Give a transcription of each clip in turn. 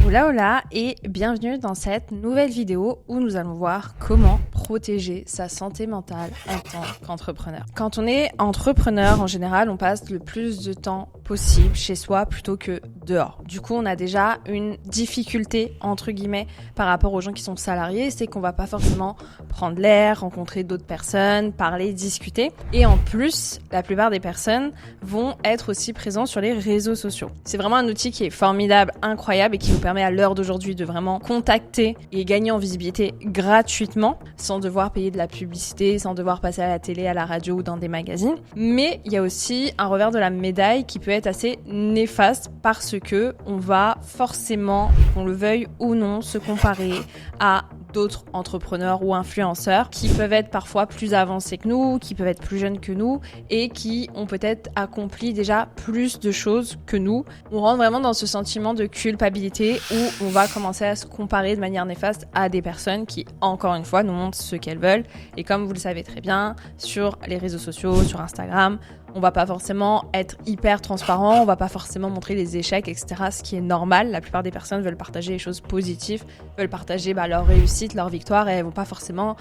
Hola hola et bienvenue dans cette nouvelle vidéo où nous allons voir comment protéger sa santé mentale en tant qu'entrepreneur. Quand on est entrepreneur, en général, on passe le plus de temps possible chez soi plutôt que dehors. Du coup, on a déjà une difficulté, entre guillemets, par rapport aux gens qui sont salariés, c'est qu'on va pas forcément prendre l'air, rencontrer d'autres personnes, parler, discuter. Et en plus, la plupart des personnes vont être aussi présents sur les réseaux sociaux. C'est vraiment un outil qui est formidable, incroyable et qui nous permet à l'heure d'aujourd'hui de vraiment contacter et gagner en visibilité gratuitement, sans devoir payer de la publicité, sans devoir passer à la télé, à la radio ou dans des magazines. Mais il y a aussi un revers de la médaille qui peut être assez néfaste parce que on va forcément, qu'on le veuille ou non, se comparer à d'autres entrepreneurs ou influenceurs qui peuvent être parfois plus avancés que nous, qui peuvent être plus jeunes que nous et qui ont peut-être accompli déjà plus de choses que nous. On rentre vraiment dans ce sentiment de culpabilité où on va commencer à se comparer de manière néfaste à des personnes qui, encore une fois, nous montrent ce qu'elles veulent. Et comme vous le savez très bien, sur les réseaux sociaux, sur Instagram, on va pas forcément être hyper transparent, on va pas forcément montrer les échecs, etc. Ce qui est normal. La plupart des personnes veulent partager les choses positives, veulent partager leur réussite, leur victoire et elles vont pas forcément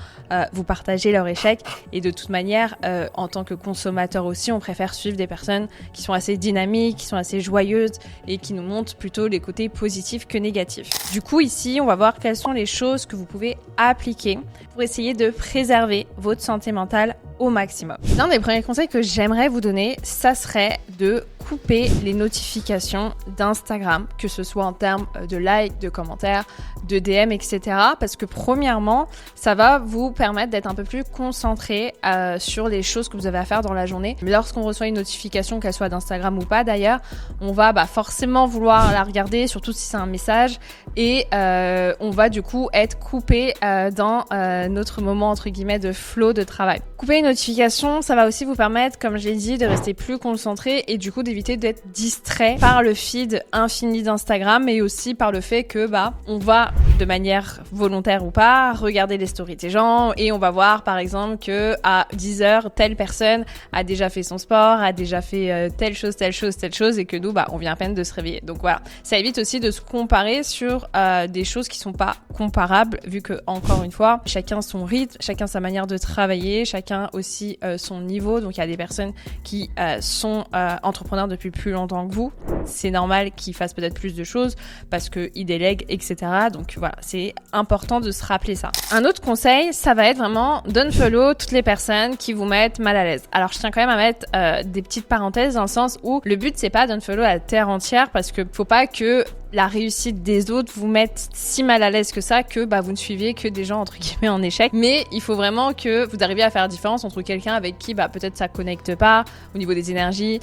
vous partager leurs échecs. Et de toute manière, en tant que consommateur aussi, on préfère suivre des personnes qui sont assez dynamiques, qui sont assez joyeuses et qui nous montrent plutôt les côtés positifs que négatifs. Du coup, ici, on va voir quelles sont les choses que vous pouvez appliquer pour essayer de préserver votre santé mentale au maximum. L'un des premiers conseils que j'aimerais vous donner, ça serait de couper les notifications d'Instagram, que ce soit en termes de likes, de commentaires, de DM, etc. Parce que premièrement, ça va vous permettre d'être un peu plus concentré sur les choses que vous avez à faire dans la journée. Mais lorsqu'on reçoit une notification, qu'elle soit d'Instagram ou pas d'ailleurs, on va forcément vouloir la regarder, surtout si c'est un message, et on va du coup être coupé dans notre moment entre guillemets de flow de travail. Couper une notification, ça va aussi vous permettre, comme je l'ai dit, de rester plus concentré et du coup d'éviter d'être distrait par le feed infini d'Instagram, mais aussi par le fait que on va, de manière volontaire ou pas, regarder les stories des gens et on va voir par exemple que à 10h, telle personne a déjà fait son sport, a déjà fait telle chose et que nous, on vient à peine de se réveiller. Donc voilà, ça évite aussi de se comparer sur des choses qui sont pas comparables, vu que, encore une fois, chacun son rythme, chacun sa manière de travailler, chacun aussi son niveau. Donc il y a des personnes qui sont entrepreneurs depuis plus longtemps que vous. C'est normal qu'ils fassent peut-être plus de choses parce qu'ils délèguent, etc. Donc voilà, c'est important de se rappeler ça. Un autre conseil, ça va être vraiment d'unfollow toutes les personnes qui vous mettent mal à l'aise. Alors je tiens quand même à mettre des petites parenthèses dans le sens où le but c'est pas d'unfollow la terre entière parce que faut pas que la réussite des autres vous mette si mal à l'aise que ça que vous ne suiviez que des gens entre guillemets en échec. Mais il faut vraiment que vous arriviez à faire la différence entre quelqu'un avec qui peut-être ça connecte pas au niveau des énergies,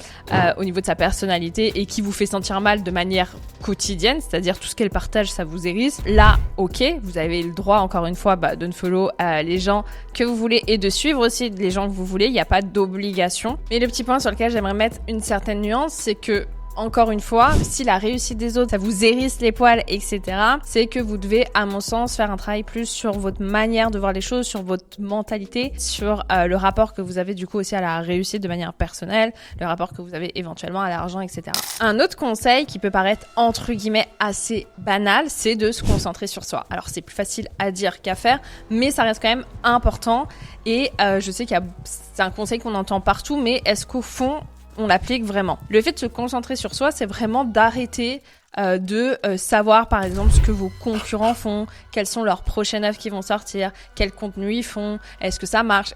au niveau de sa personnalité et qui vous fait sentir mal de manière quotidienne, c'est-à-dire tout ce qu'elle partage ça vous hérisse. Là, ok, vous avez le droit encore une fois d'unfollow les gens que vous voulez et de suivre aussi les gens que vous voulez, il n'y a pas d'obligation. Mais le petit point sur lequel j'aimerais mettre une certaine nuance, c'est que encore une fois, si la réussite des autres, ça vous hérisse les poils, etc., c'est que vous devez, à mon sens, faire un travail plus sur votre manière de voir les choses, sur votre mentalité, sur le rapport que vous avez du coup aussi à la réussite de manière personnelle, le rapport que vous avez éventuellement à l'argent, etc. Un autre conseil qui peut paraître entre guillemets assez banal, c'est de se concentrer sur soi. Alors c'est plus facile à dire qu'à faire, mais ça reste quand même important et je sais c'est un conseil qu'on entend partout, mais est-ce qu'au fond, on l'applique vraiment? Le fait de se concentrer sur soi, c'est vraiment d'arrêter de savoir par exemple ce que vos concurrents font, quelles sont leurs prochaines œuvres qui vont sortir, quel contenu ils font, est-ce que ça marche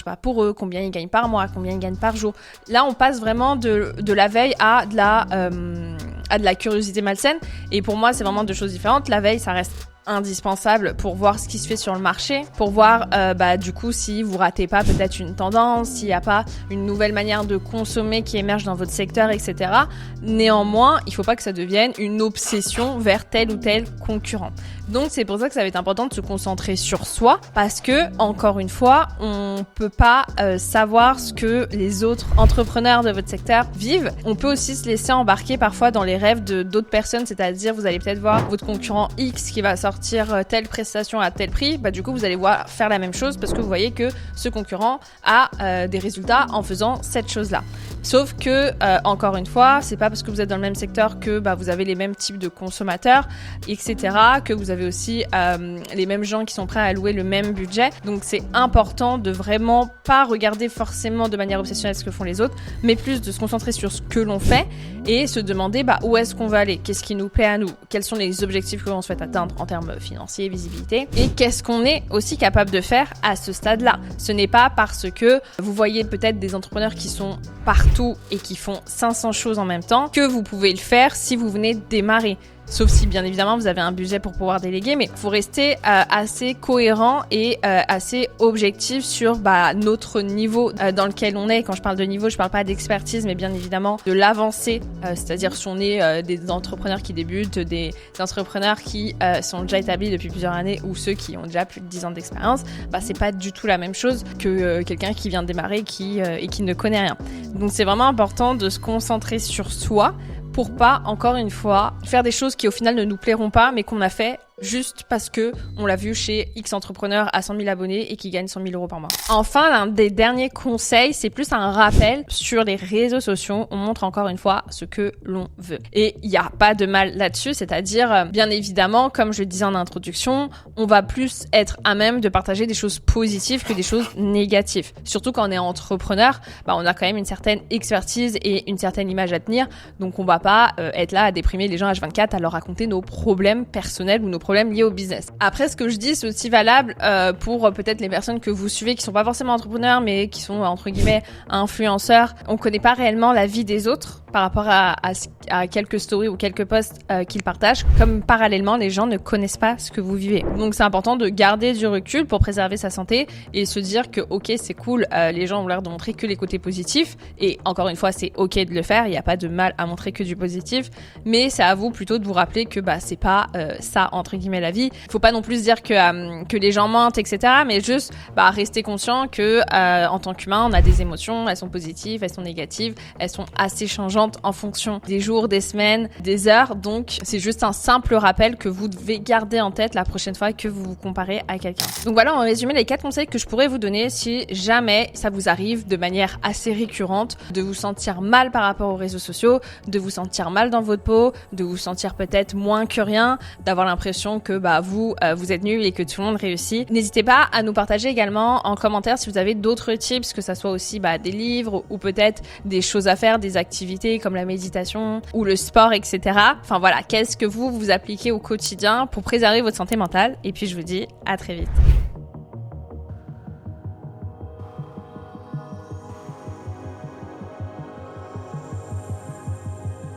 pas pour eux, combien ils gagnent par mois, combien ils gagnent par jour. Là, on passe vraiment de la veille à de la curiosité malsaine et pour moi, c'est vraiment deux choses différentes. La veille, ça reste indispensable pour voir ce qui se fait sur le marché, pour voir du coup si vous ratez pas peut-être une tendance, s'il n'y a pas une nouvelle manière de consommer qui émerge dans votre secteur, etc. Néanmoins, il faut pas que ça devienne une obsession vers tel ou tel concurrent. Donc c'est pour ça que ça va être important de se concentrer sur soi parce que, encore une fois, on peut pas savoir ce que les autres entrepreneurs de votre secteur vivent. On peut aussi se laisser embarquer parfois dans les rêves d'autres personnes, c'est-à-dire vous allez peut-être voir votre concurrent X qui va sortir telle prestation à tel prix, du coup vous allez faire la même chose parce que vous voyez que ce concurrent a des résultats en faisant cette chose-là. Sauf que, encore une fois, c'est pas parce que vous êtes dans le même secteur que vous avez les mêmes types de consommateurs, etc., que vous avez aussi les mêmes gens qui sont prêts à allouer le même budget. Donc c'est important de vraiment pas regarder forcément de manière obsessionnelle ce que font les autres, mais plus de se concentrer sur ce que l'on fait et se demander où est-ce qu'on veut aller, qu'est-ce qui nous plaît à nous, quels sont les objectifs que l'on souhaite atteindre en termes financiers, visibilité, et qu'est-ce qu'on est aussi capable de faire à ce stade-là. Ce n'est pas parce que vous voyez peut-être des entrepreneurs qui sont partout et qui font 500 choses en même temps que vous pouvez le faire si vous venez de démarrer. Sauf si, bien évidemment, vous avez un budget pour pouvoir déléguer, mais il faut rester assez cohérent et assez objectif sur notre niveau dans lequel on est. Quand je parle de niveau, je parle pas d'expertise, mais bien évidemment de l'avancée. C'est-à-dire si on est des entrepreneurs qui débutent, des entrepreneurs qui sont déjà établis depuis plusieurs années ou ceux qui ont déjà plus de 10 ans d'expérience, c'est pas du tout la même chose que quelqu'un qui vient de démarrer et qui ne connaît rien. Donc c'est vraiment important de se concentrer sur soi, pour pas, encore une fois, faire des choses qui au final ne nous plairont pas, mais qu'on a fait juste parce que on l'a vu chez X entrepreneur à 100 000 abonnés et qui gagne 100 000 euros par mois. Enfin, l'un des derniers conseils, c'est plus un rappel sur les réseaux sociaux. On montre encore une fois ce que l'on veut. Et il n'y a pas de mal là-dessus, c'est-à-dire, bien évidemment, comme je le disais en introduction, on va plus être à même de partager des choses positives que des choses négatives. Surtout quand on est entrepreneur, on a quand même une certaine expertise et une certaine image à tenir. Donc on va pas être là à déprimer les gens H24, à leur raconter nos problèmes personnels ou nos problèmes liés au business. Après, ce que je dis, c'est aussi valable pour peut-être les personnes que vous suivez qui sont pas forcément entrepreneurs, mais qui sont entre guillemets influenceurs. On connaît pas réellement la vie des autres par rapport à quelques stories ou quelques posts qu'ils partagent. Comme parallèlement, les gens ne connaissent pas ce que vous vivez. Donc c'est important de garder du recul pour préserver sa santé et se dire que ok, c'est cool, les gens ont l'air de montrer que les côtés positifs. Et encore une fois, c'est ok de le faire. Il n'y a pas de mal à montrer que du positif, mais c'est à vous plutôt de vous rappeler que c'est pas ça entre guillemets la vie. Il faut pas non plus dire que les gens mentent, etc. Mais juste rester conscient que en tant qu'humain, on a des émotions, elles sont positives, elles sont négatives, elles sont assez changeantes en fonction des jours, des semaines, des heures. Donc c'est juste un simple rappel que vous devez garder en tête la prochaine fois que vous vous comparez à quelqu'un. Donc voilà, en résumé, les 4 conseils que je pourrais vous donner si jamais ça vous arrive de manière assez récurrente de vous sentir mal par rapport aux réseaux sociaux, de vous sentir mal dans votre peau, de vous sentir peut-être moins que rien, d'avoir l'impression que vous êtes nul et que tout le monde réussit. N'hésitez pas à nous partager également en commentaire si vous avez d'autres tips, que ça soit aussi des livres ou peut-être des choses à faire, des activités comme la méditation ou le sport, etc. Enfin voilà, qu'est-ce que vous appliquez au quotidien pour préserver votre santé mentale? Et puis je vous dis à très vite.